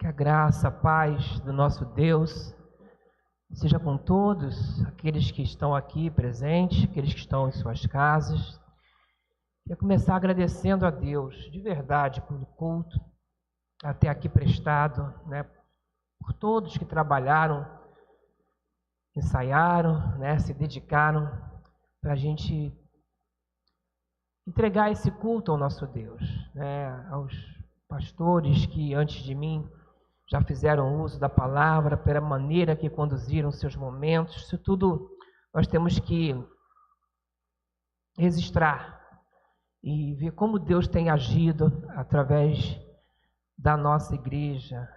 Que a graça, a paz do nosso Deus seja com todos aqueles que estão aqui presentes, aqueles que estão em suas casas. Quero começar agradecendo a Deus, de verdade, pelo culto até aqui prestado, né? Por todos que trabalharam, ensaiaram, né? Se dedicaram para a gente entregar esse culto ao nosso Deus, né? Aos pastores que antes de mim já fizeram uso da palavra, pela maneira que conduziram seus momentos. Isso tudo nós temos que registrar e ver como Deus tem agido através da nossa igreja.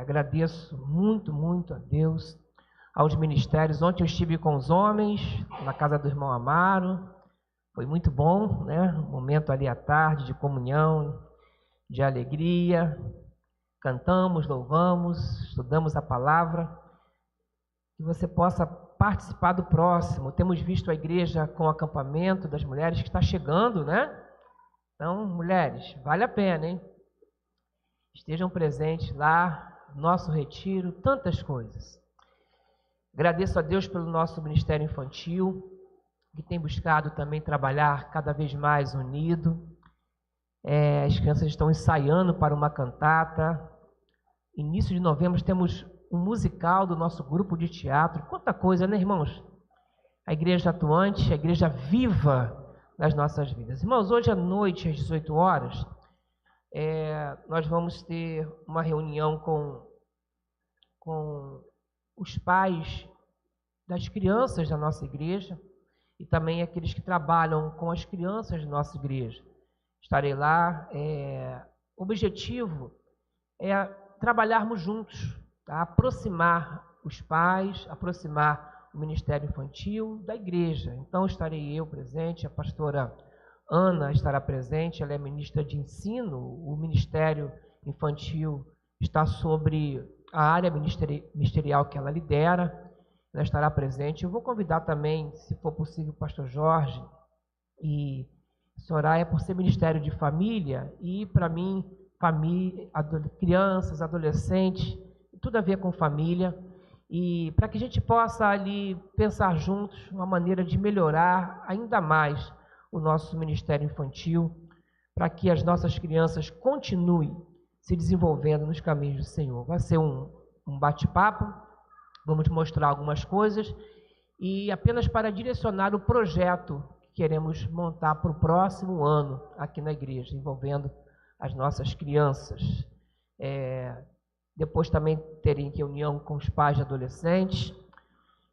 Agradeço muito, muito a Deus, aos ministérios. Ontem eu estive com os homens na casa do irmão Amaro, foi muito bom, né? Um momento ali à tarde de comunhão, de alegria. Cantamos, louvamos, estudamos a palavra, que você possa participar do próximo. Temos visto a igreja com o acampamento das mulheres que está chegando, né? Então, mulheres, vale a pena, hein? Estejam presentes lá, nosso retiro, tantas coisas. Agradeço a Deus pelo nosso ministério infantil, que tem buscado também trabalhar cada vez mais unido. As crianças estão ensaiando para uma cantata. Início de novembro temos um musical do nosso grupo de teatro. Quanta coisa, né, irmãos? A igreja atuante, a igreja viva nas nossas vidas. Irmãos, hoje à noite, às 18 horas, nós vamos ter uma reunião com os pais das crianças da nossa igreja e também aqueles que trabalham com as crianças da nossa igreja. Estarei lá. O objetivo é trabalharmos juntos, tá? Aproximar os pais, aproximar o Ministério Infantil da igreja. Então estarei eu presente, a pastora Ana estará presente, ela é ministra de ensino, o Ministério Infantil está sobre a área ministerial que ela lidera, ela estará presente. Eu vou convidar também, se for possível, o pastor Jorge e Soraya, por ser Ministério de Família, e para mim, família, crianças, adolescentes, tudo a ver com família, e para que a gente possa ali pensar juntos uma maneira de melhorar ainda mais o nosso ministério infantil, para que as nossas crianças continuem se desenvolvendo nos caminhos do Senhor. Vai ser um bate-papo, vamos mostrar algumas coisas, e apenas para direcionar o projeto que queremos montar para o próximo ano aqui na igreja, envolvendo as nossas crianças. Depois também terem reunião com os pais de adolescentes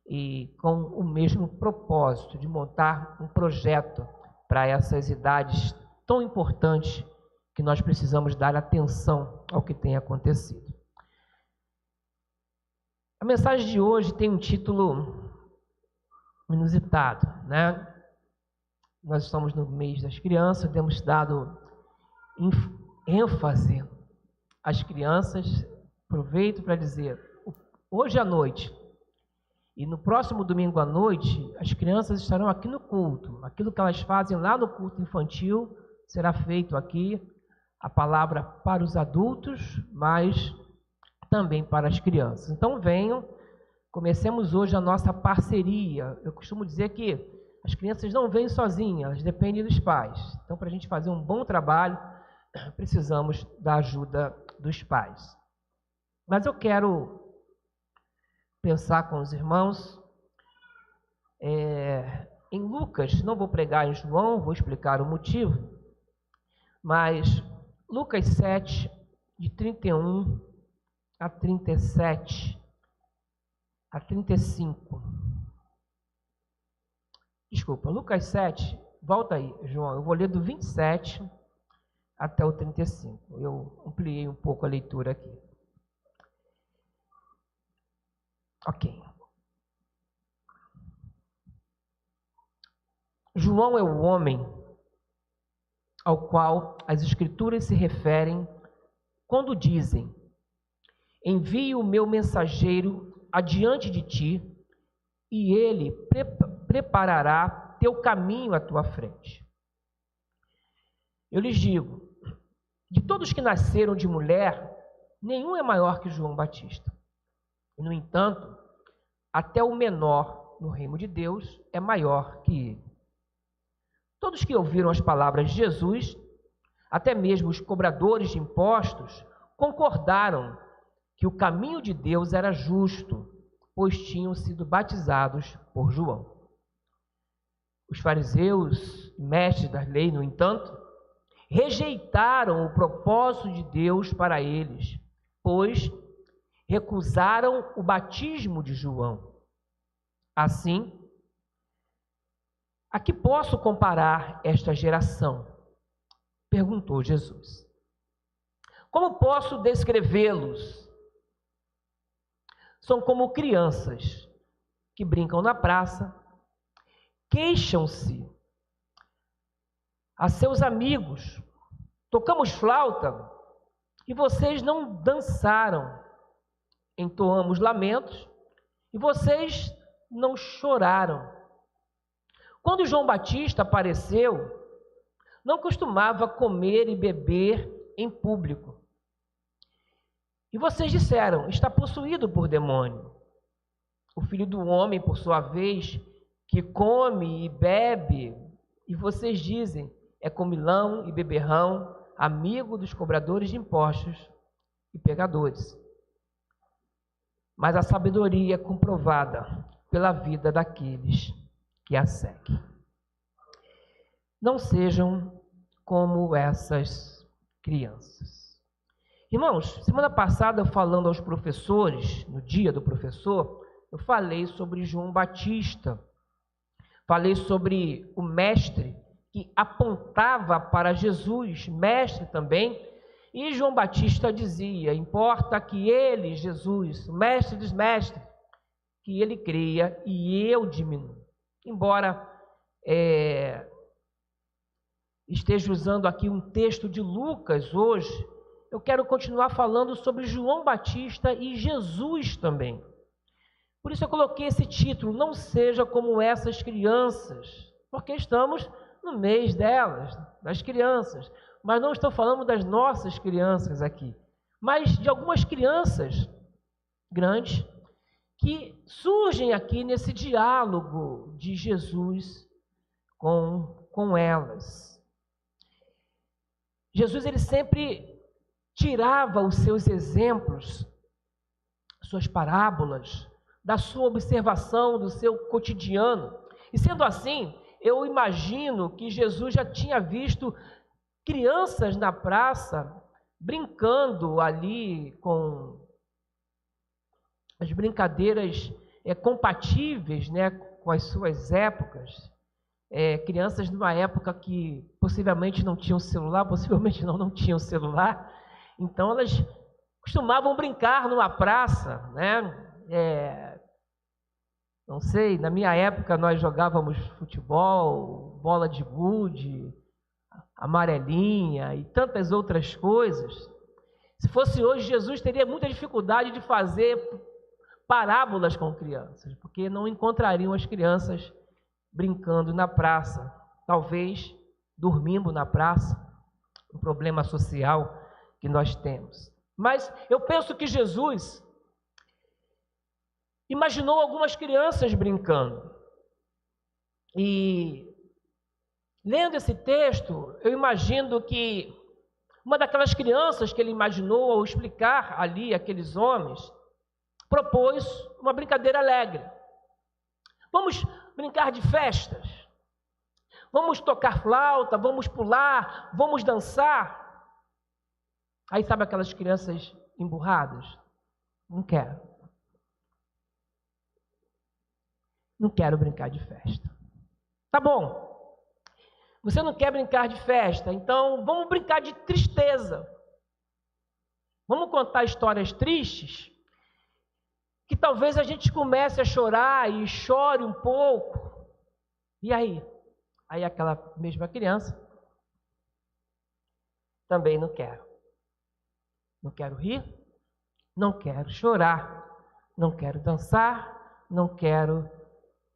e com o mesmo propósito de montar um projeto para essas idades tão importantes que nós precisamos dar atenção ao que tem acontecido. A mensagem de hoje tem um título inusitado, né? Nós estamos no mês das crianças, temos dado ênfase às crianças. Aproveito para dizer, hoje à noite e no próximo domingo à noite, as crianças estarão aqui no culto. Aquilo que elas fazem lá no culto infantil será feito aqui, a palavra para os adultos, mas também para as crianças. Então venham, comecemos hoje a nossa parceria. Eu costumo dizer que as crianças não vêm sozinhas, elas dependem dos pais. Então, para a gente fazer um bom trabalho, precisamos da ajuda dos pais. Mas eu quero pensar com os irmãos em Lucas. Não vou pregar em João, vou explicar o motivo, mas Lucas 7, de 31 a 37, a 35. Desculpa, Lucas 7, volta aí, João, eu vou ler do 27 até o 35. Eu ampliei um pouco a leitura aqui. Ok. João é o homem ao qual as Escrituras se referem quando dizem: envio o meu mensageiro adiante de ti, e ele preparará teu caminho à tua frente. Eu lhes digo, de todos que nasceram de mulher, nenhum é maior que João Batista. No entanto, até o menor no reino de Deus é maior que ele. Todos que ouviram as palavras de Jesus, até mesmo os cobradores de impostos, concordaram que o caminho de Deus era justo, pois tinham sido batizados por João. Os fariseus, mestres da lei, no entanto, rejeitaram o propósito de Deus para eles, pois recusaram o batismo de João. Assim, a que posso comparar esta geração? Perguntou Jesus. Como posso descrevê-los? São como crianças que brincam na praça, queixam-se a seus amigos: tocamos flauta e vocês não dançaram, entoamos lamentos e vocês não choraram. Quando João Batista apareceu, não costumava comer e beber em público. E vocês disseram: está possuído por demônio. O Filho do Homem, por sua vez, que come e bebe, e vocês dizem: é comilão e beberrão, amigo dos cobradores de impostos e pecadores. Mas a sabedoria é comprovada pela vida daqueles que a seguem. Não sejam como essas crianças. Irmãos, semana passada, falando aos professores, no dia do professor, eu falei sobre João Batista. Falei sobre o mestre que apontava para Jesus, mestre também. E João Batista dizia: importa que ele, Jesus, o mestre dos mestres, que ele creia e eu diminua. Embora esteja usando aqui um texto de Lucas hoje, eu quero continuar falando sobre João Batista e Jesus também. Por isso eu coloquei esse título: não seja como essas crianças, porque estamos no mês delas, das crianças. Mas não estou falando das nossas crianças aqui, mas de algumas crianças grandes que surgem aqui nesse diálogo de Jesus com elas. Jesus, ele sempre tirava os seus exemplos, suas parábolas, da sua observação, do seu cotidiano. E sendo assim, eu imagino que Jesus já tinha visto crianças na praça brincando ali com as brincadeiras compatíveis, né, com as suas épocas. Crianças numa época que possivelmente não tinham celular, possivelmente não tinham celular, então elas costumavam brincar numa praça, né? Não sei, na minha época nós jogávamos futebol, bola de gude, amarelinha e tantas outras coisas. Se fosse hoje, Jesus teria muita dificuldade de fazer parábolas com crianças, porque não encontrariam as crianças brincando na praça, talvez dormindo na praça, um problema social que nós temos. Mas eu penso que Jesus imaginou algumas crianças brincando. E lendo esse texto, eu imagino que uma daquelas crianças que ele imaginou ao explicar ali aqueles homens, propôs uma brincadeira alegre. Vamos brincar de festas, vamos tocar flauta, vamos pular, vamos dançar. Aí sabe aquelas crianças emburradas? Não quero. Não quero brincar de festa. Tá bom. Você não quer brincar de festa, então vamos brincar de tristeza. Vamos contar histórias tristes, que talvez a gente comece a chorar e chore um pouco. E aí? Aí aquela mesma criança também não quero. Não quero rir, não quero chorar, não quero dançar, não quero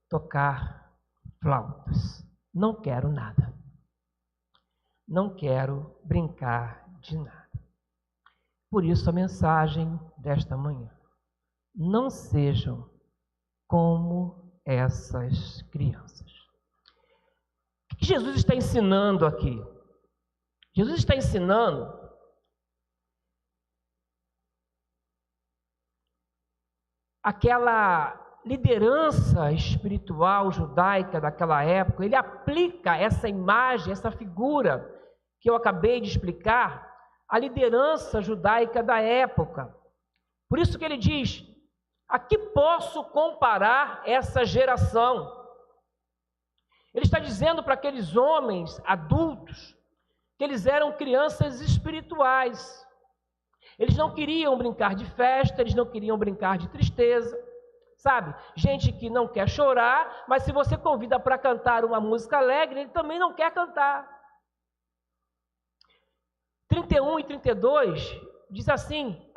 tocar flautas, não quero nada. Não quero brincar de nada. Por isso a mensagem desta manhã: não sejam como essas crianças. O que Jesus está ensinando aqui? Jesus está ensinando aquela liderança espiritual judaica daquela época. Ele aplica essa imagem, essa figura que eu acabei de explicar, à liderança judaica da época. Por isso que ele diz: a que posso comparar essa geração? Ele está dizendo para aqueles homens adultos que eles eram crianças espirituais. Eles não queriam brincar de festa, eles não queriam brincar de tristeza, sabe? Gente que não quer chorar, mas se você convida para cantar uma música alegre, ele também não quer cantar. 31 e 32 diz assim: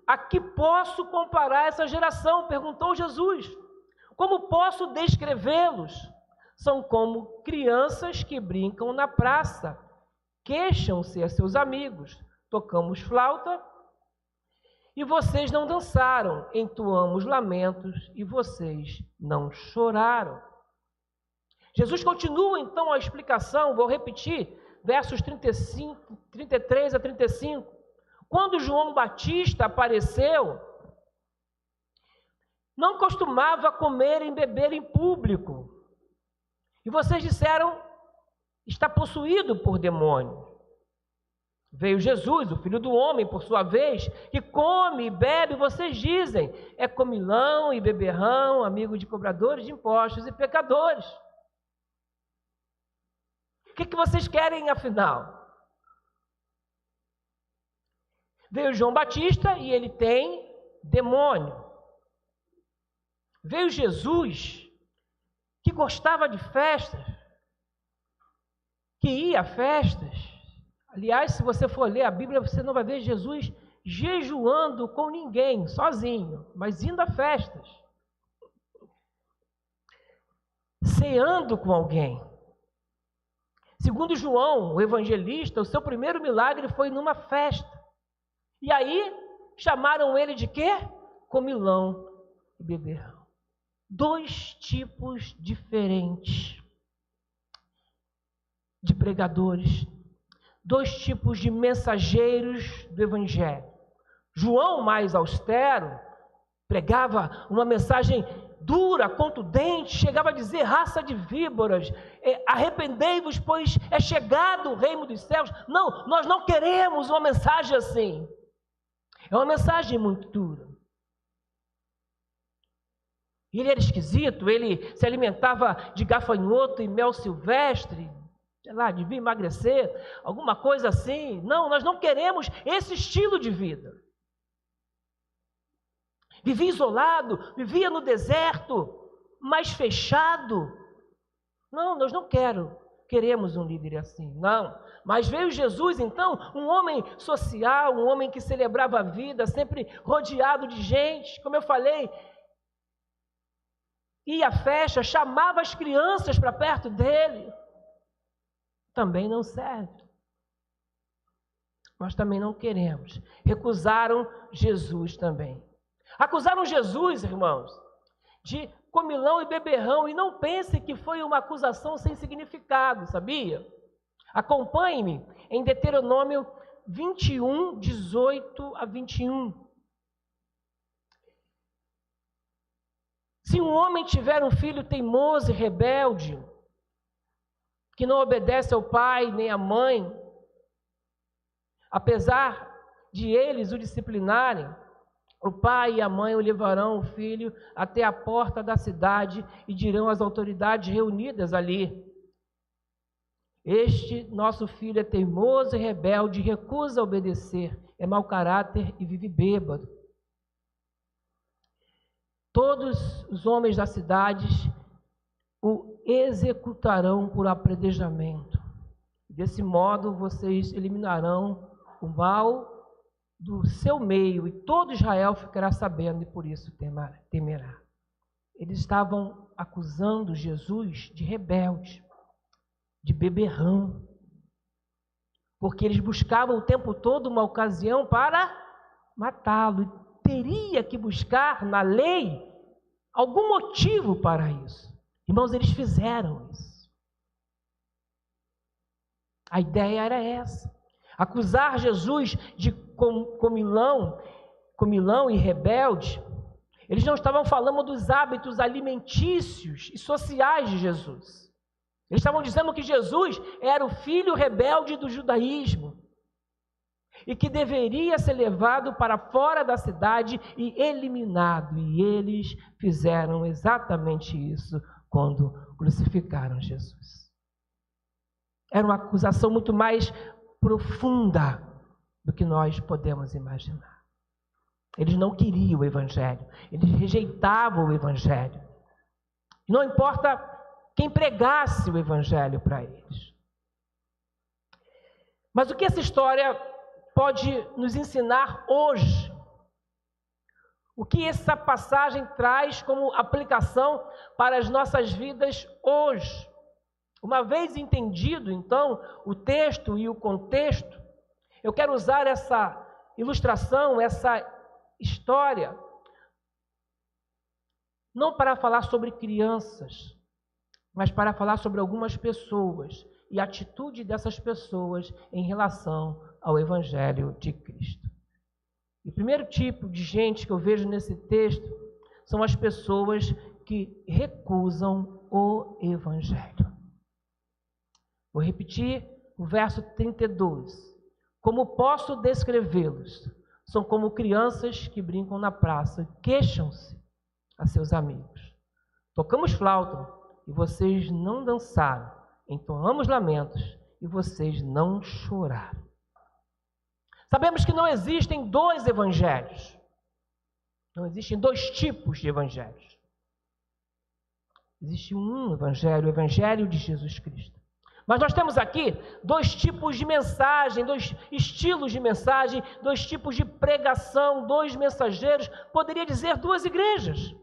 a que posso comparar essa geração? Perguntou Jesus. Como posso descrevê-los? São como crianças que brincam na praça, queixam-se a seus amigos: tocamos flauta e vocês não dançaram, entoamos lamentos e vocês não choraram. Jesus continua então a explicação, vou repetir, versos 33 a 35. Quando João Batista apareceu, não costumava comer e beber em público. E vocês disseram: está possuído por demônio. Veio Jesus, o Filho do Homem, por sua vez, que come e bebe, vocês dizem: é comilão e beberrão, amigo de cobradores de impostos e pecadores. O que vocês querem, afinal? Veio João Batista e ele tem demônio. Veio Jesus, que gostava de festas, que ia a festas. Aliás, se você for ler a Bíblia, você não vai ver Jesus jejuando com ninguém, sozinho, mas indo a festas, ceando com alguém. Segundo João, o evangelista, o seu primeiro milagre foi numa festa. E aí, chamaram ele de quê? Comilão e beberrão. Dois tipos diferentes de pregadores, dois tipos de mensageiros do evangelho. João, mais austero, pregava uma mensagem dura, contundente, chegava a dizer: raça de víboras, arrependei-vos, pois é chegado o reino dos céus. Não, nós não queremos uma mensagem assim. É uma mensagem muito dura. E ele era esquisito, ele se alimentava de gafanhoto e mel silvestre, sei lá, devia emagrecer, alguma coisa assim. Não, nós não queremos esse estilo de vida. Vivia isolado, vivia no deserto, mais fechado. Não, nós não queremos um líder assim, não. Mas veio Jesus, então, um homem social, um homem que celebrava a vida, sempre rodeado de gente, como eu falei, ia à festa, chamava as crianças para perto dele. Também não serve. Nós também não queremos. Recusaram Jesus também. Acusaram Jesus, irmãos, de comilão e beberrão, e não pense que foi uma acusação sem significado, sabia? Acompanhe-me em Deuteronômio 21, 18 a 21. Se um homem tiver um filho teimoso e rebelde, que não obedece ao pai nem à mãe, apesar de eles o disciplinarem, o pai e a mãe o levarão o filho até a porta da cidade e dirão às autoridades reunidas ali: este nosso filho é teimoso e rebelde, recusa obedecer, é mau caráter e vive bêbado. Todos os homens da cidade o executarão por apredejamento. Desse modo, vocês eliminarão o mal do seu meio, e todo Israel ficará sabendo, e por isso temerá. Eles estavam acusando Jesus de rebelde, de beberrão. porque eles buscavam o tempo todo uma ocasião para matá-lo. E teria que buscar na lei algum motivo para isso. Irmãos, eles fizeram isso. A ideia era essa. Acusar Jesus de comilão e rebelde. Eles não estavam falando dos hábitos alimentícios e sociais de Jesus. Eles estavam dizendo que Jesus era o filho rebelde do judaísmo e que deveria ser levado para fora da cidade e eliminado. E eles fizeram exatamente isso quando crucificaram Jesus. Era uma acusação muito mais profunda do que nós podemos imaginar. Eles não queriam o Evangelho, eles rejeitavam o Evangelho. Não importa quem pregasse o Evangelho para eles. Mas o que essa história pode nos ensinar hoje? O que essa passagem traz como aplicação para as nossas vidas hoje? Uma vez entendido, então, o texto e o contexto, eu quero usar essa ilustração, essa história, não para falar sobre crianças, mas para falar sobre algumas pessoas e a atitude dessas pessoas em relação ao Evangelho de Cristo. E o primeiro tipo de gente que eu vejo nesse texto são as pessoas que recusam o Evangelho. Vou repetir o verso 32. Como posso descrevê-los? São como crianças que brincam na praça, queixam-se a seus amigos. Tocamos flauta e vocês não dançaram. Entoamos lamentos e vocês não choraram. Sabemos que não existem dois evangelhos. Não existem dois tipos de evangelhos. Existe um evangelho, o evangelho de Jesus Cristo. Mas nós temos aqui dois tipos de mensagem, dois estilos de mensagem, dois tipos de pregação, dois mensageiros, poderia dizer duas igrejas.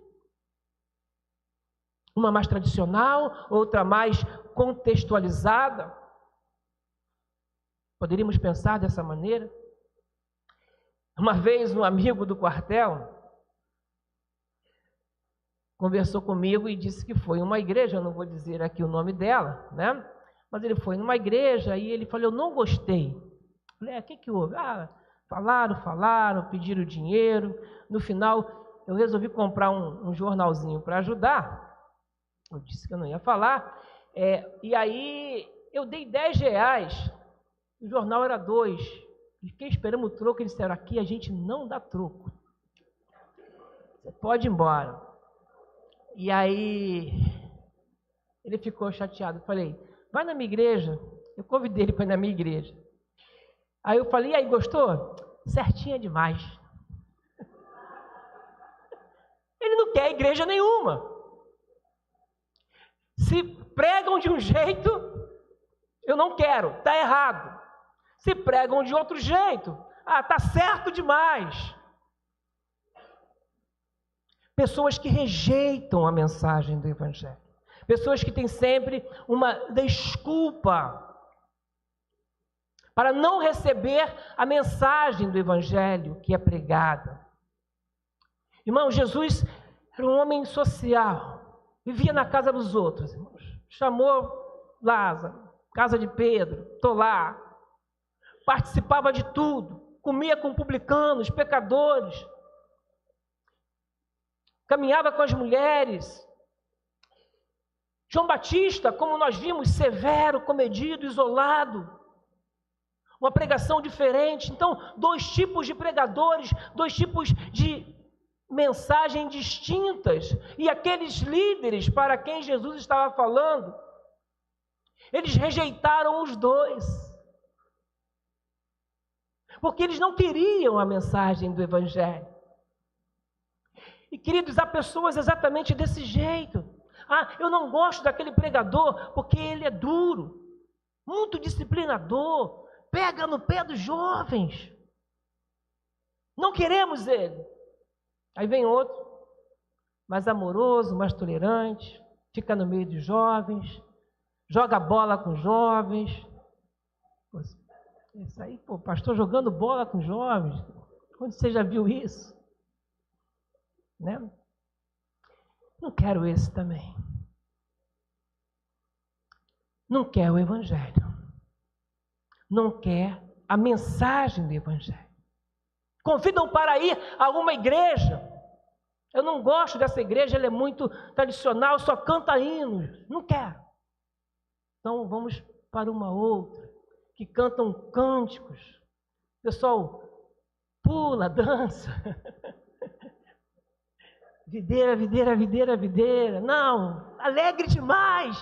Uma mais tradicional, outra mais contextualizada. Poderíamos pensar dessa maneira. Uma vez um amigo do quartel conversou comigo e disse que foi em uma igreja, eu não vou dizer aqui o nome dela, né? Mas ele foi numa igreja e ele falou, eu não gostei. Eu falei, o que houve? Falaram, pediram dinheiro. No final, eu resolvi comprar um jornalzinho para ajudar. Eu disse que eu não ia falar. E aí, eu dei R$10. O jornal era 2. Fiquei esperando o troco. Eles disseram, aqui a gente não dá troco. Você pode ir embora. E aí, ele ficou chateado. Eu falei, vai na minha igreja. Eu convidei ele para ir na minha igreja. Aí eu falei, e aí, gostou? Certinha demais. Ele não quer igreja nenhuma. Se pregam de um jeito, eu não quero, está errado. Se pregam de outro jeito, está certo demais. Pessoas que rejeitam a mensagem do Evangelho. Pessoas que têm sempre uma desculpa para não receber a mensagem do Evangelho que é pregada. Irmão, Jesus era um homem social, vivia na casa dos outros, irmãos. Chamou Lázaro, casa de Pedro, estou lá. Participava de tudo, comia com publicanos, pecadores, caminhava com as mulheres. João Batista, como nós vimos, severo, comedido, isolado. Uma pregação diferente. Então, dois tipos de pregadores, dois tipos de mensagens distintas. E aqueles líderes para quem Jesus estava falando, eles rejeitaram os dois. Porque eles não queriam a mensagem do Evangelho. E, queridos, há pessoas exatamente desse jeito. Eu não gosto daquele pregador porque ele é duro, muito disciplinador, pega no pé dos jovens. Não queremos ele. Aí vem outro, mais amoroso, mais tolerante, fica no meio dos jovens, joga bola com os jovens. Isso aí, pô, pastor jogando bola com jovens. Onde você já viu isso? Né? Não quero esse também. Não quer o Evangelho. Não quer a mensagem do Evangelho. Convidam para ir a uma igreja. Eu não gosto dessa igreja, ela é muito tradicional, só canta hinos. Não quero. Então vamos para uma outra, que cantam cânticos. O pessoal pula, dança. Videira, videira, videira, videira. Não, alegre demais.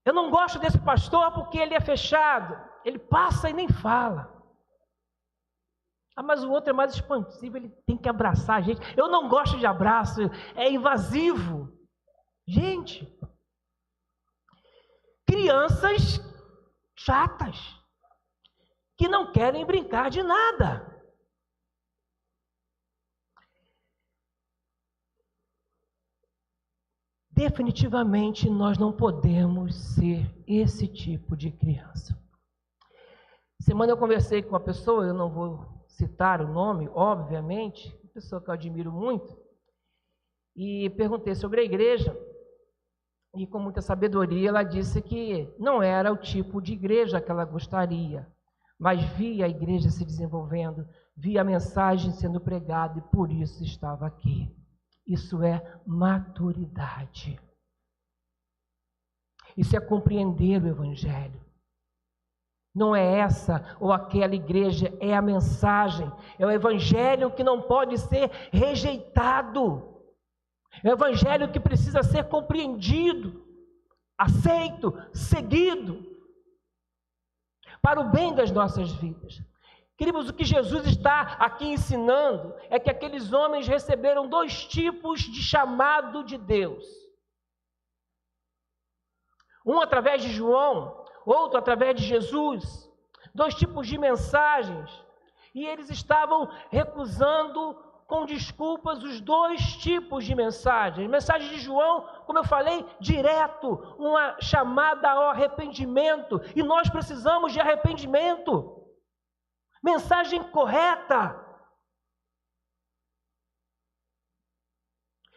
Eu não gosto desse pastor porque ele é fechado. Ele passa e nem fala. Ah, mas o outro é mais expansivo, ele tem que abraçar a gente. Eu não gosto de abraço, é invasivo. Gente, crianças chatas, que não querem brincar de nada. Definitivamente nós não podemos ser esse tipo de criança. Semana eu conversei com uma pessoa, eu não vou citar o nome, obviamente, uma pessoa que eu admiro muito, e perguntei sobre a igreja, e com muita sabedoria ela disse que não era o tipo de igreja que ela gostaria, mas via a igreja se desenvolvendo, via a mensagem sendo pregada e por isso estava aqui. Isso é maturidade. Isso é compreender o Evangelho. Não é essa ou aquela igreja, é a mensagem. É o Evangelho que não pode ser rejeitado. É o Evangelho que precisa ser compreendido, aceito, seguido, para o bem das nossas vidas. Queridos, o que Jesus está aqui ensinando é que aqueles homens receberam 2 tipos de chamado de Deus. Um através de João, outro através de Jesus. 2 tipos de mensagens. E eles estavam recusando com desculpas os 2 tipos de mensagens. Mensagem de João, como eu falei, direto, uma chamada ao arrependimento. E nós precisamos de arrependimento. Mensagem correta.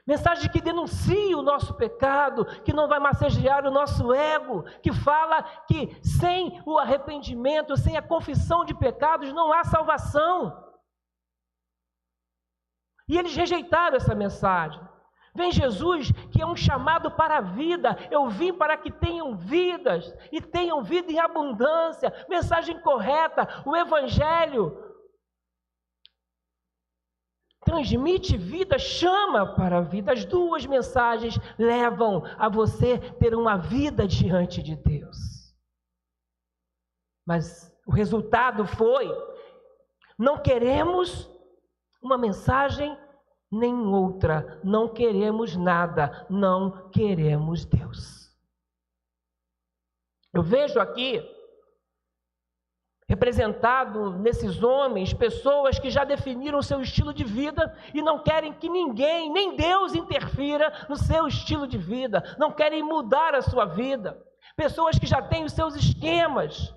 Mensagem que denuncia o nosso pecado, que não vai massagear o nosso ego, que fala que sem o arrependimento, sem a confissão de pecados, não há salvação. E eles rejeitaram essa mensagem. Vem Jesus, que é um chamado para a vida. Eu vim para que tenham vidas e tenham vida em abundância. Mensagem correta, o Evangelho transmite vida, chama para a vida. As 2 mensagens levam a você ter uma vida diante de Deus. Mas o resultado foi: não queremos uma mensagem nem outra, não queremos nada, não queremos Deus. Eu vejo aqui representado nesses homens, pessoas que já definiram o seu estilo de vida e não querem que ninguém, nem Deus, interfira no seu estilo de vida, não querem mudar a sua vida. Pessoas que já têm os seus esquemas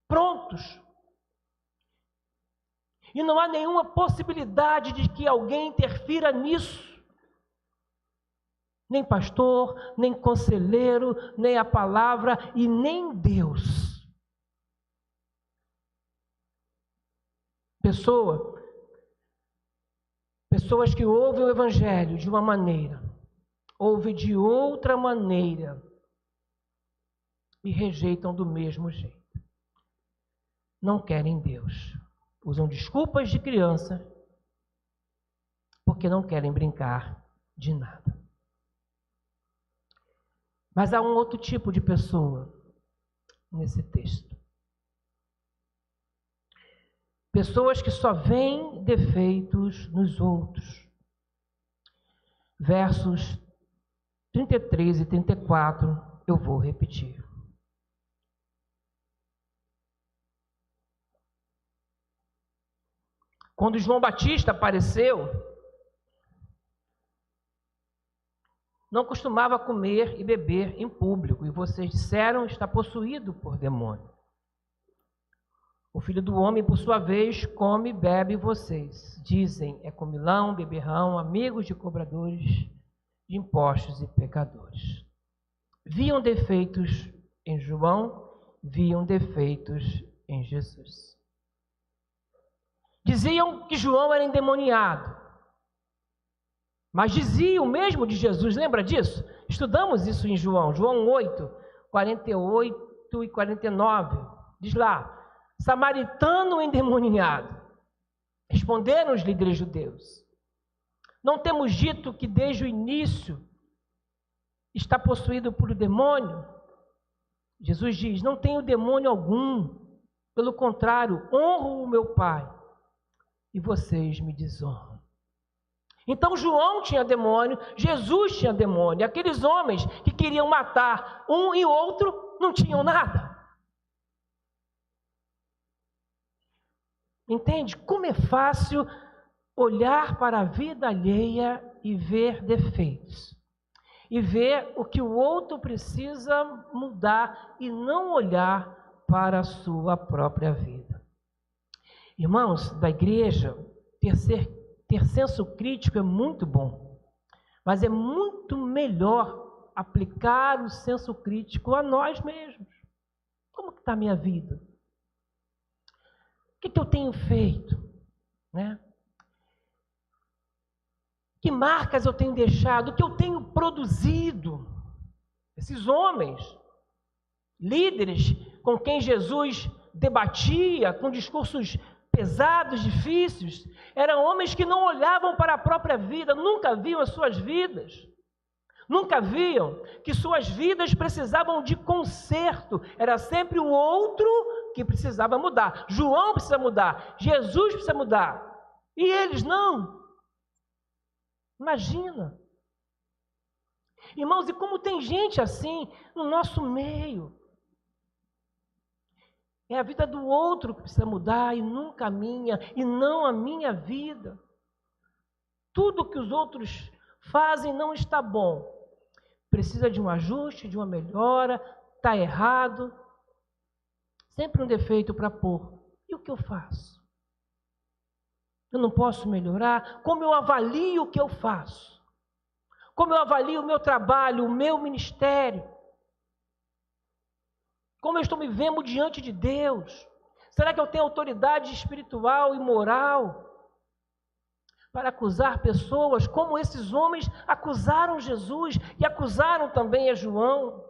prontos. E não há nenhuma possibilidade de que alguém interfira nisso. Nem pastor, nem conselheiro, nem a palavra e nem Deus. Pessoas que ouvem o Evangelho de uma maneira, ouvem de outra maneira e rejeitam do mesmo jeito. Não querem Deus. Usam desculpas de criança porque não querem brincar de nada. Mas há um outro tipo de pessoa nesse texto. Pessoas que só veem defeitos nos outros. Versos 33 e 34, eu vou repetir. Quando João Batista apareceu, não costumava comer e beber em público, e vocês disseram está possuído por demônio. O Filho do Homem, por sua vez, come e bebe, vocês dizem é comilão, beberrão, amigos de cobradores de impostos e pecadores. Viam defeitos em João, viam defeitos em Jesus. Diziam que João era endemoniado, mas diziam o mesmo de Jesus, lembra disso? Estudamos isso em João 8, 48 e 49. Diz lá, samaritano endemoniado. Responderam os líderes judeus. Não temos dito que desde o início está possuído por demônio? Jesus diz, não tenho demônio algum. Pelo contrário, honro o meu Pai e vocês me desonram. Então João tinha demônio, Jesus tinha demônio. Aqueles homens que queriam matar um e outro não tinham nada. Entende? Como é fácil olhar para a vida alheia e ver defeitos. E ver o que o outro precisa mudar e não olhar para a sua própria vida. Irmãos da igreja, ter senso crítico é muito bom, mas é muito melhor aplicar o senso crítico a nós mesmos. Como que está a minha vida? O que eu tenho feito? Né? Que marcas eu tenho deixado? O que eu tenho produzido? Esses homens, líderes com quem Jesus debatia, com discursos pesados, difíceis, eram homens que não olhavam para a própria vida, nunca viam as suas vidas. Nunca viam que suas vidas precisavam de conserto. Era sempre o outro que precisava mudar. João precisa mudar. Jesus precisa mudar. E eles não. Imagina. Irmãos, e como tem gente assim no nosso meio. É a vida do outro que precisa mudar e nunca a minha, e não a minha vida. Tudo que os outros fazem não está bom. Precisa de um ajuste, de uma melhora, está errado. Sempre um defeito para pôr. E o que eu faço? Eu não posso melhorar? Como eu avalio o que eu faço? Como eu avalio o meu trabalho, o meu ministério? Como eu estou me vendo diante de Deus? Será que eu tenho autoridade espiritual e moral para acusar pessoas como esses homens acusaram Jesus e acusaram também a João?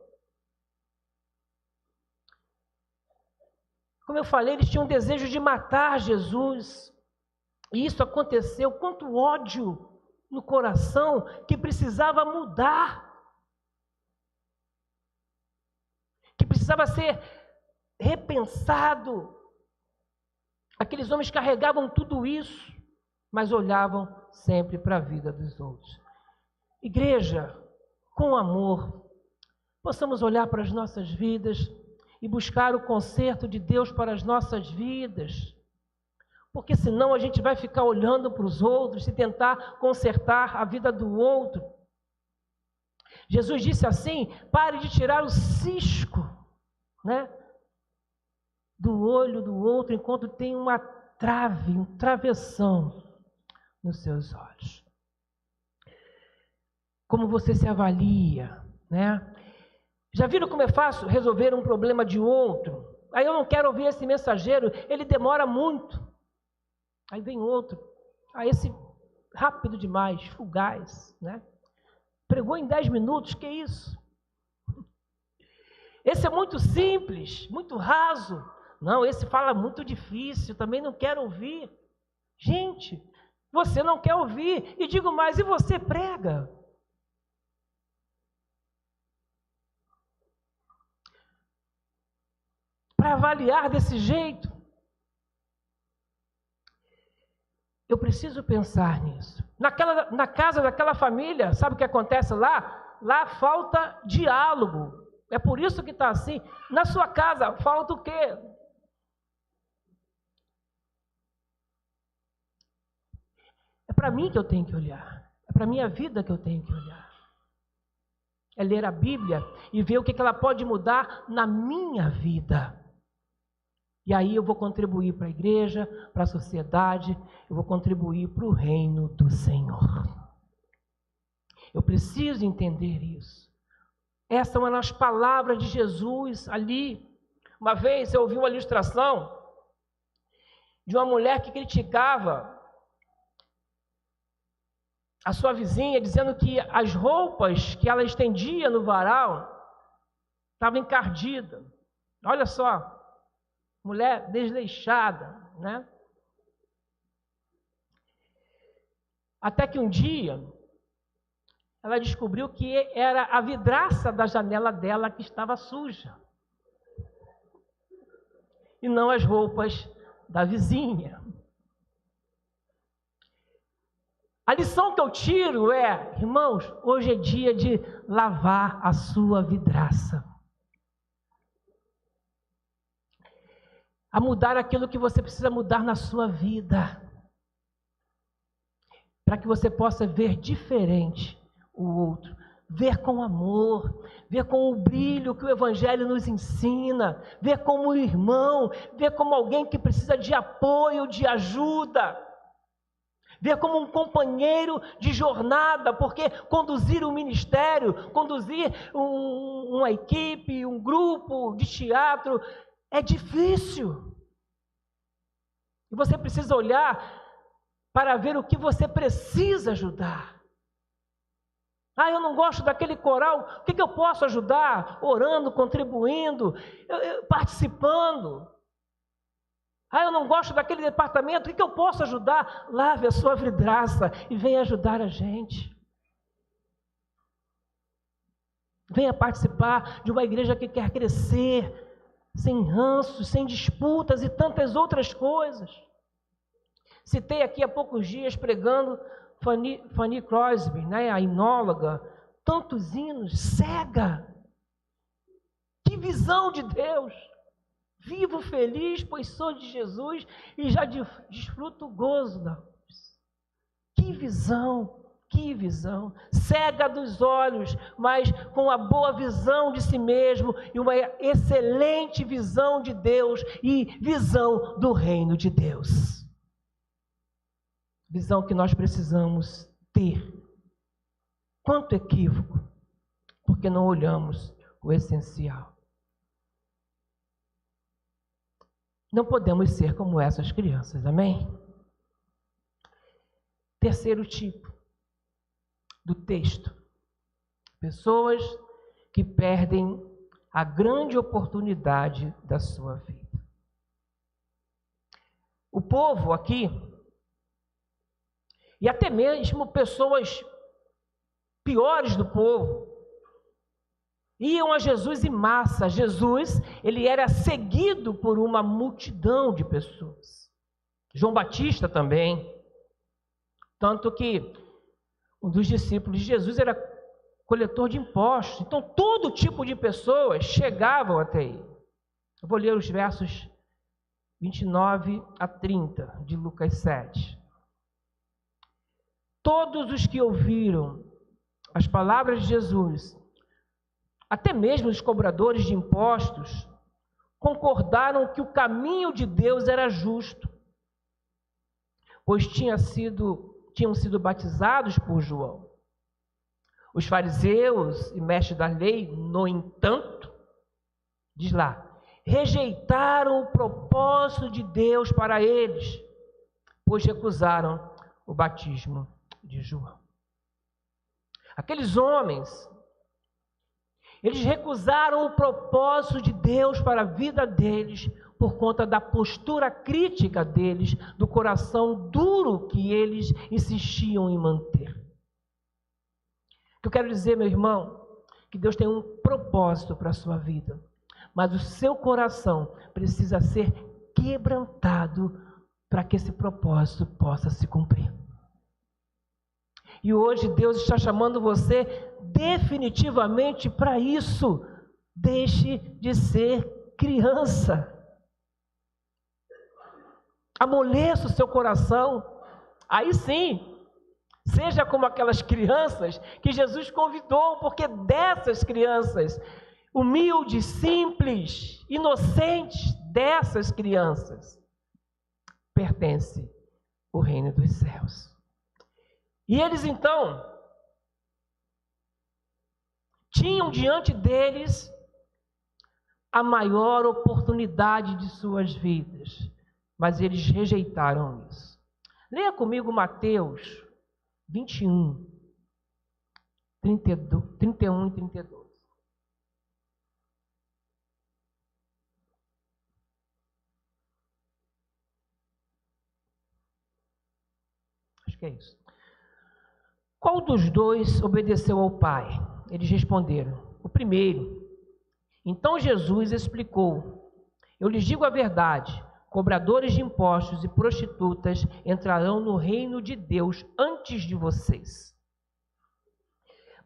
Como eu falei, eles tinham desejo de matar Jesus. E isso aconteceu. Quanto ódio no coração que precisava mudar. Que precisava ser repensado. Aqueles homens carregavam tudo isso, mas olhavam sempre para a vida dos outros. Igreja, com amor, possamos olhar para as nossas vidas e buscar o conserto de Deus para as nossas vidas. Porque senão a gente vai ficar olhando para os outros e tentar consertar a vida do outro. Jesus disse assim, pare de tirar o cisco, né, do olho do outro enquanto tem uma trave, um travessão nos seus olhos. Como você se avalia, né? Já viram como é fácil resolver um problema de outro? Aí eu não quero ouvir esse mensageiro, ele demora muito. Aí vem outro, aí esse rápido demais, fugaz, né? Pregou em 10 minutos, que isso? Esse é muito simples, muito raso. Não, esse fala muito difícil, também não quero ouvir. Gente, você não quer ouvir. E digo mais, e você prega? Para avaliar desse jeito? Eu preciso pensar nisso. Na casa daquela família, sabe o que acontece lá? Lá falta diálogo. É por isso que está assim. Na sua casa, falta o quê? É para mim que eu tenho que olhar. É para a minha vida que eu tenho que olhar. é ler a Bíblia e ver o que ela pode mudar na minha vida. E aí eu vou contribuir para a igreja, para a sociedade, eu vou contribuir para o reino do Senhor. Eu preciso entender isso. Essa é uma das palavras de Jesus ali. Uma vez eu ouvi uma ilustração de uma mulher que criticava a sua vizinha, dizendo que as roupas que ela estendia no varal estavam encardidas. Olha só, mulher desleixada, né? Até que um dia, ela descobriu que era a vidraça da janela dela que estava suja. E não as roupas da vizinha. A lição que eu tiro é, irmãos, hoje é dia de lavar a sua vidraça. A mudar aquilo que você precisa mudar na sua vida. Para que você possa ver diferente o outro. Ver com amor, ver com o brilho que o Evangelho nos ensina, ver como um irmão, ver como alguém que precisa de apoio, de ajuda, ver como um companheiro de jornada, porque conduzir um ministério, conduzir uma equipe, um grupo de teatro, é difícil. E você precisa olhar para ver o que você precisa ajudar. Eu não gosto daquele coral, o que eu posso ajudar? Orando, contribuindo, participando. Eu não gosto daquele departamento, o que eu posso ajudar? Lave a sua vidraça e venha ajudar a gente. Venha participar de uma igreja que quer crescer, sem ranços, sem disputas e tantas outras coisas. Citei aqui há poucos dias pregando Fanny Crosby, né, a himnóloga, tantos hinos, cega. Que visão de Deus! Vivo feliz, pois sou de Jesus e já desfruto o gozo da luz. Que visão, que visão! Cega dos olhos, mas com a boa visão de si mesmo e uma excelente visão de Deus e visão do reino de Deus. Visão que nós precisamos ter. Quanto equívoco, porque não olhamos o essencial. Não podemos ser como essas crianças, amém? Terceiro tipo do texto. Pessoas que perdem a grande oportunidade da sua vida. O povo aqui, e até mesmo pessoas piores do povo, iam a Jesus em massa. Jesus, ele era seguido por uma multidão de pessoas. João Batista também. Tanto que um dos discípulos de Jesus era coletor de impostos. Então, todo tipo de pessoas chegavam até ele. Eu vou ler os versos 29 a 30 de Lucas 7. Todos os que ouviram as palavras de Jesus, até mesmo os cobradores de impostos, concordaram que o caminho de Deus era justo, pois tinham sido batizados por João. Os fariseus e mestres da lei, no entanto, diz lá, rejeitaram o propósito de Deus para eles, pois recusaram o batismo de João. Aqueles homens, eles recusaram o propósito de Deus para a vida deles por conta da postura crítica deles, do coração duro que eles insistiam em manter. O que eu quero dizer, meu irmão, que Deus tem um propósito para a sua vida, mas o seu coração precisa ser quebrantado para que esse propósito possa se cumprir. E hoje Deus está chamando você definitivamente para isso. Deixe de ser criança. Amoleça o seu coração. Aí sim, Seja como aquelas crianças que Jesus convidou, porque dessas crianças, humildes, simples, inocentes, dessas crianças, pertence o reino dos céus. E eles então tinham diante deles a maior oportunidade de suas vidas, mas eles rejeitaram isso. Leia comigo Mateus 21, 31 e 32. Acho que é isso. Qual dos dois obedeceu ao Pai? Eles responderam: o primeiro. Então Jesus explicou: eu lhes digo a verdade, cobradores de impostos e prostitutas entrarão no reino de Deus antes de vocês.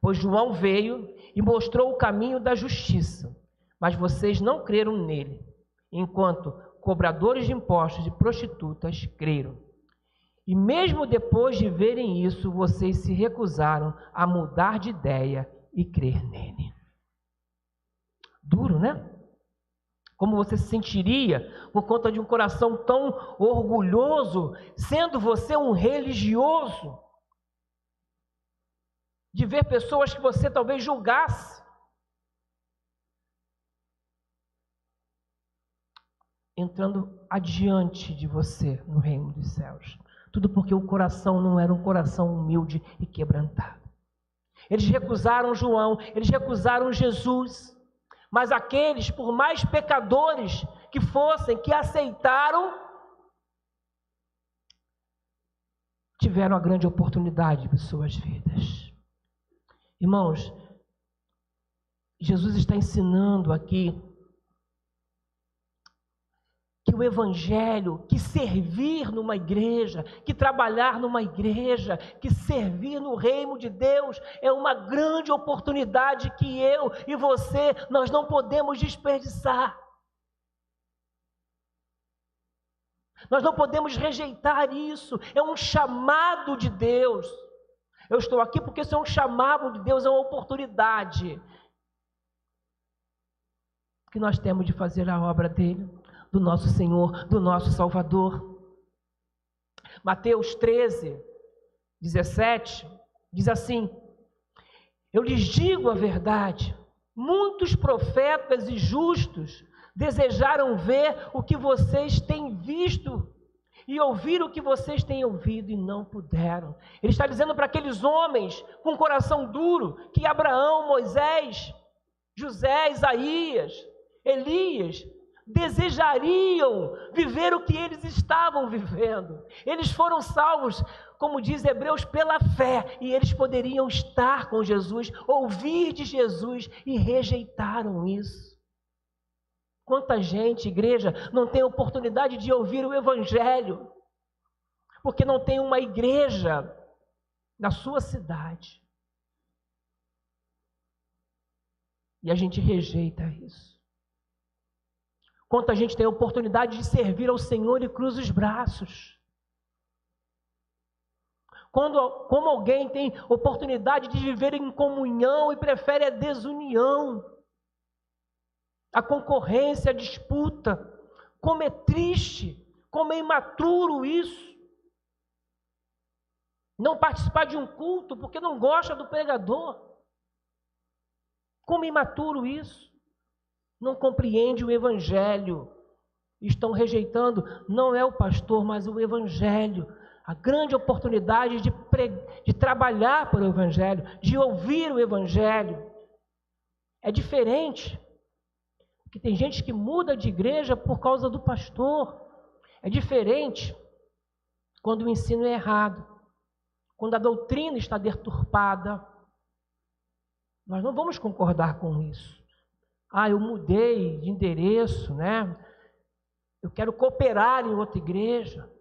Pois João veio e mostrou o caminho da justiça, mas vocês não creram nele, enquanto cobradores de impostos e prostitutas creram. E mesmo depois de verem isso, vocês se recusaram a mudar de ideia e crer nele. Duro, né? Como você se sentiria por conta de um coração tão orgulhoso, sendo você um religioso, de ver pessoas que você talvez julgasse, entrando adiante de você no reino dos céus. Tudo porque o coração não era um coração humilde e quebrantado. Eles recusaram João, eles recusaram Jesus. Mas aqueles, por mais pecadores que fossem, que aceitaram, tiveram a grande oportunidade de suas vidas. Irmãos, Jesus está ensinando aqui que o evangelho, que servir numa igreja, que trabalhar numa igreja, que servir no reino de Deus é uma grande oportunidade que eu e você, nós não podemos desperdiçar. Nós não podemos rejeitar isso, é um chamado de Deus. Eu estou aqui porque isso é um chamado de Deus, é uma oportunidade que nós temos de fazer a obra dele, do nosso Senhor, do nosso Salvador. Mateus 13, 17, diz assim: eu lhes digo a verdade, muitos profetas e justos desejaram ver o que vocês têm visto e ouvir o que vocês têm ouvido e não puderam. Ele está dizendo para aqueles homens com coração duro, que Abraão, Moisés, José, Isaías, Elias, desejariam viver o que eles estavam vivendo. Eles foram salvos, como diz Hebreus, pela fé, e eles poderiam estar com Jesus, ouvir de Jesus, e rejeitaram isso. Quanta gente, igreja, não tem oportunidade de ouvir o evangelho, porque não tem uma igreja na sua cidade. E a gente rejeita isso. Quanta gente tem a oportunidade de servir ao Senhor e cruza os braços. Como alguém tem oportunidade de viver em comunhão e prefere a desunião, a concorrência, a disputa. Como é triste, como é imaturo isso. Não participar de um culto porque não gosta do pregador. Como é imaturo isso. Não compreende o evangelho. Estão rejeitando, não é o pastor, mas o evangelho. A grande oportunidade de trabalhar para o evangelho, de ouvir o evangelho. É diferente. Porque tem gente que muda de igreja por causa do pastor. É diferente quando o ensino é errado, quando a doutrina está deturpada. Nós não vamos concordar com isso. Eu mudei de endereço, né? Eu quero cooperar em outra igreja.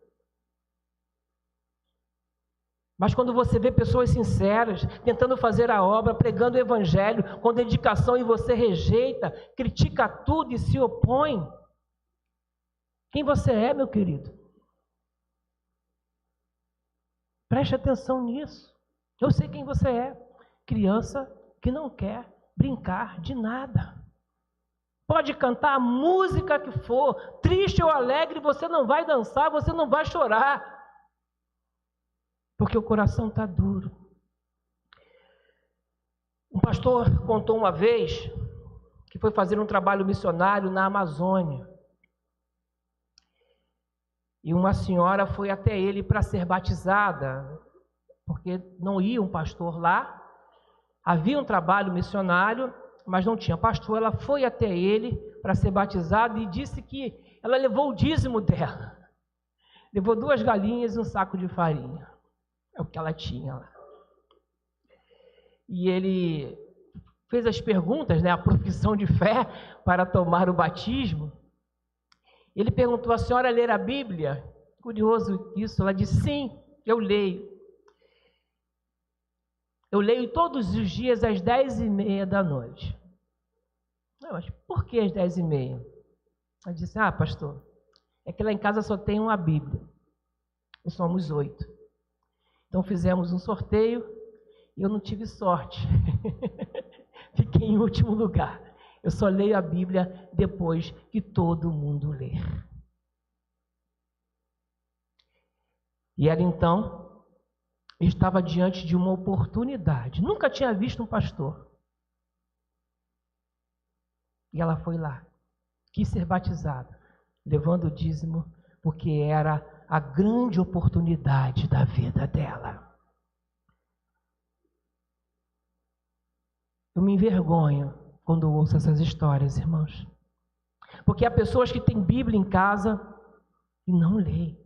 Mas quando você vê pessoas sinceras, tentando fazer a obra, pregando o evangelho, com dedicação, e você rejeita, critica tudo e se opõe, quem você é, meu querido? Preste atenção nisso. Eu sei quem você é. Criança que não quer brincar de nada. Pode cantar a música que for, triste ou alegre, você não vai dançar, você não vai chorar. Porque o coração está duro. Um pastor contou uma vez que foi fazer um trabalho missionário na Amazônia. E uma senhora foi até ele para ser batizada, porque não ia um pastor lá. Havia um trabalho missionário, mas não tinha pastor. Ela foi até ele para ser batizada e disse que ela levou o dízimo dela. Levou 2 galinhas e um saco de farinha. É o que ela tinha lá. E ele fez as perguntas, a profissão de fé para tomar o batismo. Ele perguntou: a senhora ler a Bíblia? Curioso isso. Ela disse: sim, eu leio. Eu leio todos os dias às 10h30 da noite. Mas por que às 10h30? Ela disse: pastor, é que lá em casa só tem uma Bíblia. E somos 8. Então fizemos um sorteio e eu não tive sorte. Fiquei em último lugar. Eu só leio a Bíblia depois que todo mundo lê. E ela então estava diante de uma oportunidade. Nunca tinha visto um pastor. E ela foi lá, quis ser batizada, levando o dízimo, porque era a grande oportunidade da vida dela. Eu me envergonho quando ouço essas histórias, irmãos. Porque há pessoas que têm Bíblia em casa e não leem.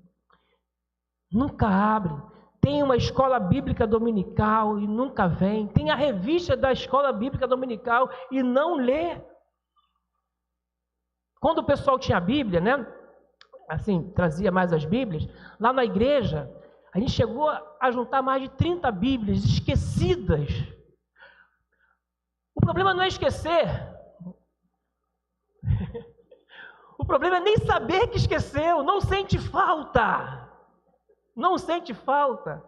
Nunca abrem. Tem uma escola bíblica dominical e nunca vem. Tem a revista da escola bíblica dominical e não lê. Quando o pessoal tinha a Bíblia, assim, trazia mais as Bíblias, lá na igreja, a gente chegou a juntar mais de 30 Bíblias esquecidas. O problema não é esquecer. O problema é nem saber que esqueceu, não sente falta. Não sente falta.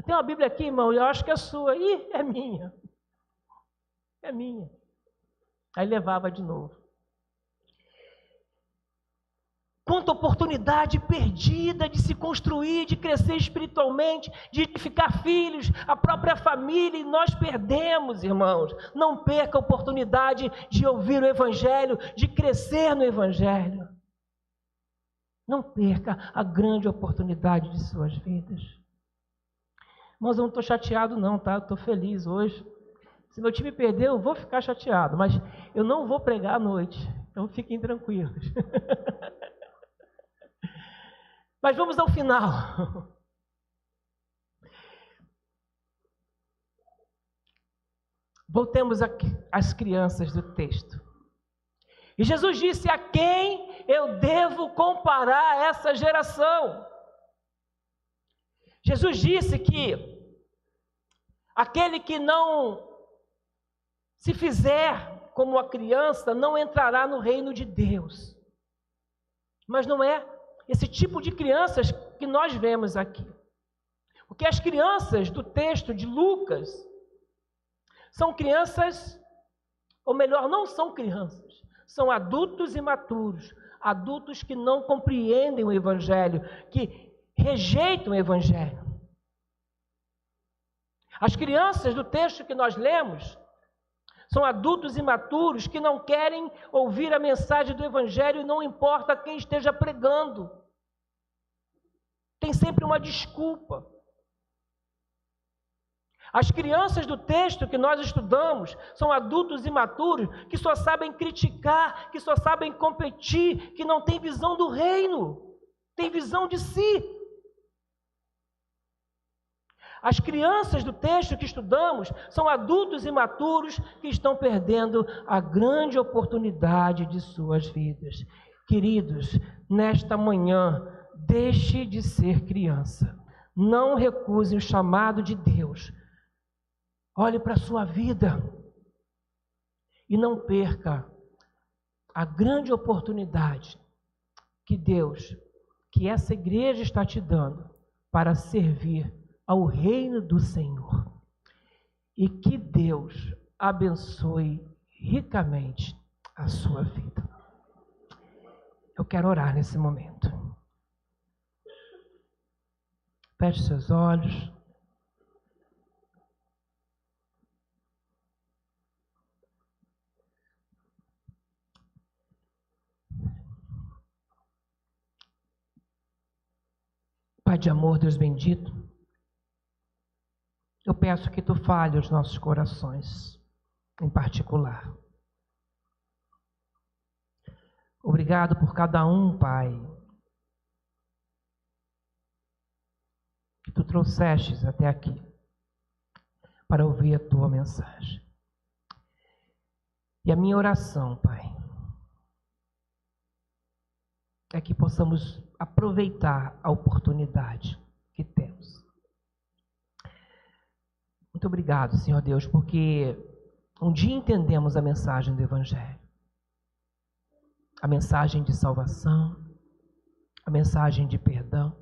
Tem uma Bíblia aqui, irmão, eu acho que é sua. Ih, é minha. É minha. Aí levava de novo. Quanta oportunidade perdida de se construir, de crescer espiritualmente, de edificar filhos, a própria família, e nós perdemos, irmãos. Não perca a oportunidade de ouvir o Evangelho, de crescer no Evangelho. Não perca a grande oportunidade de suas vidas. Mas eu não estou chateado não, tá? Eu estou feliz hoje. Se meu time perder, eu vou ficar chateado, mas eu não vou pregar à noite. Então fiquem tranquilos. Mas vamos ao final. Voltemos às crianças do texto. E Jesus disse: a quem eu devo comparar essa geração? Jesus disse que aquele que não se fizer como a criança não entrará no reino de Deus. Mas não é esse tipo de crianças que nós vemos aqui. Porque as crianças do texto de Lucas são crianças, ou melhor, não são crianças, são adultos imaturos, adultos que não compreendem o Evangelho, que rejeitam o Evangelho. As crianças do texto que nós lemos são adultos imaturos que não querem ouvir a mensagem do Evangelho, e não importa quem esteja pregando. Tem sempre uma desculpa. As crianças do texto que nós estudamos são adultos imaturos que só sabem criticar, que só sabem competir, que não têm visão do reino, têm visão de si. As crianças do texto que estudamos são adultos imaturos que estão perdendo a grande oportunidade de suas vidas. Queridos, nesta manhã, deixe de ser criança. Não recuse o chamado de Deus. Olhe para a sua vida e não perca a grande oportunidade que Deus, que essa igreja está te dando para servir ao reino do Senhor. E que Deus abençoe ricamente a sua vida. Eu quero orar nesse momento. Feche seus olhos. Pai de amor, Deus bendito, eu peço que Tu fale os nossos corações, em particular. Obrigado por cada um, Pai, que Tu trouxestes até aqui para ouvir a Tua mensagem. E a minha oração, Pai, é que possamos aproveitar a oportunidade que temos. Muito obrigado, Senhor Deus, porque um dia entendemos a mensagem do Evangelho, a mensagem de salvação, a mensagem de perdão.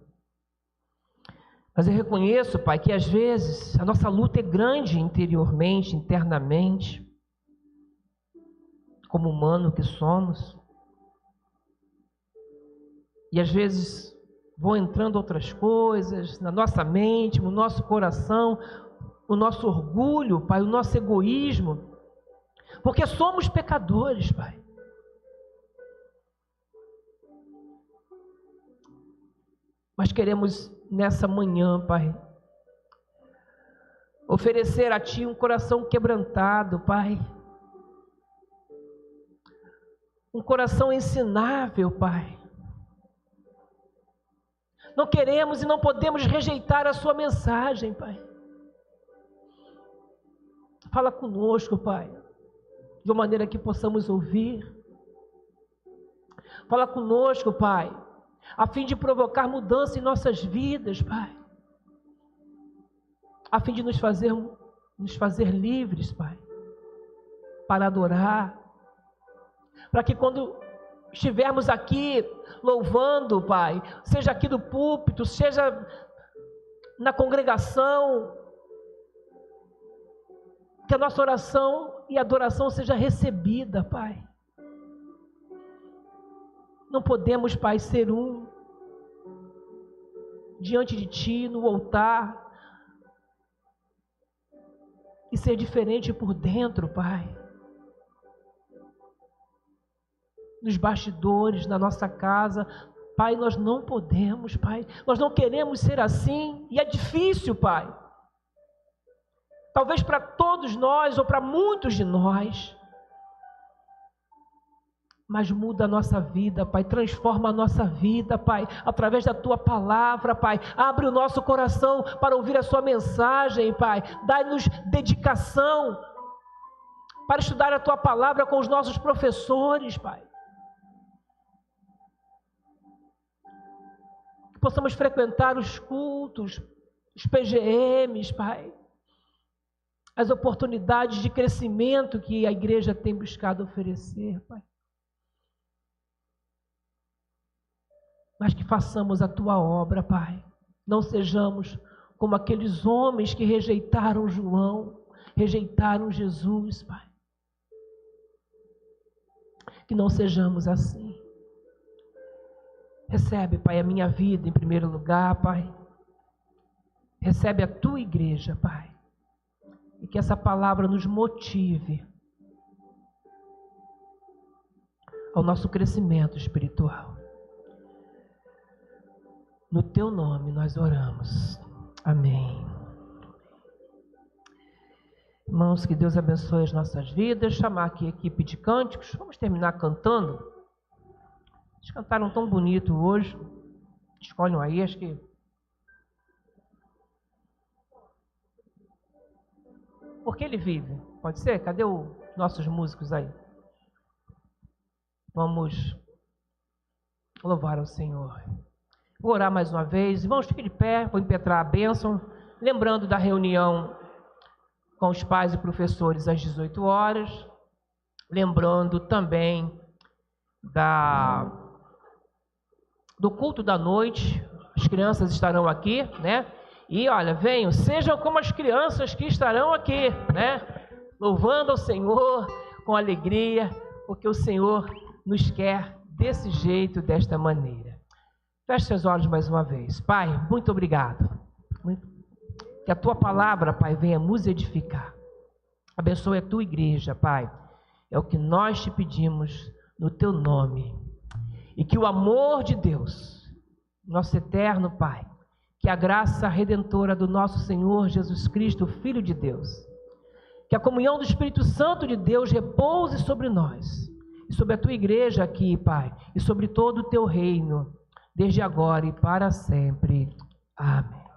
Mas eu reconheço, Pai, que às vezes a nossa luta é grande interiormente, internamente, como humano que somos. E às vezes vão entrando outras coisas na nossa mente, no nosso coração, o nosso orgulho, Pai, o nosso egoísmo, porque somos pecadores, Pai. Mas queremos nessa manhã, Pai, oferecer a Ti um coração quebrantado, Pai. Um coração ensinável, Pai. Não queremos e não podemos rejeitar a Sua mensagem, Pai. Fala conosco, Pai, de uma maneira que possamos ouvir. Fala conosco, Pai, a fim de provocar mudança em nossas vidas, Pai. A fim de nos fazer livres, Pai, para adorar. Para que quando estivermos aqui louvando, Pai, seja aqui do púlpito, seja na congregação, que a nossa oração e adoração seja recebida, Pai. Não podemos, Pai, ser diante de Ti, no altar, e ser diferente por dentro, Pai. Nos bastidores, na nossa casa, Pai, nós não podemos, Pai. Nós não queremos ser assim, e é difícil, Pai. Talvez para todos nós, ou para muitos de nós. Mas muda a nossa vida, Pai, transforma a nossa vida, Pai, através da Tua palavra, Pai. Abre o nosso coração para ouvir a Sua mensagem, Pai. Dá-nos dedicação para estudar a Tua palavra com os nossos professores, Pai. Que possamos frequentar os cultos, os PGMs, Pai. As oportunidades de crescimento que a igreja tem buscado oferecer, Pai. Mas que façamos a Tua obra, Pai. Não sejamos como aqueles homens que rejeitaram João, rejeitaram Jesus, Pai. Que não sejamos assim. Recebe, Pai, a minha vida em primeiro lugar, Pai. Recebe a Tua igreja, Pai. E que essa palavra nos motive ao nosso crescimento espiritual. No Teu nome nós oramos. Amém. Irmãos, que Deus abençoe as nossas vidas. Chamar aqui a equipe de cânticos. Vamos terminar cantando. Eles cantaram tão bonito hoje. Escolham aí, acho que... Porque Ele vive. Pode ser? Cadê os nossos músicos aí? Vamos louvar ao Senhor. Vou orar mais uma vez. Irmãos, fiquem de pé, vou impetrar a bênção. Lembrando da reunião com os pais e professores às 18 horas. Lembrando também do culto da noite. As crianças estarão aqui, né? E olha, venham, sejam como as crianças que estarão aqui, né? Louvando ao Senhor com alegria, porque o Senhor nos quer desse jeito, desta maneira. Feche seus olhos mais uma vez. Pai, muito obrigado. Que a tua palavra, Pai, venha nos edificar. Abençoe a tua igreja, Pai. É o que nós te pedimos no teu nome. E que o amor de Deus, nosso eterno Pai, que a graça redentora do nosso Senhor Jesus Cristo, Filho de Deus, que a comunhão do Espírito Santo de Deus repouse sobre nós e sobre a tua igreja aqui, Pai, e sobre todo o teu reino, desde agora e para sempre. Amém.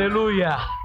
Aleluia.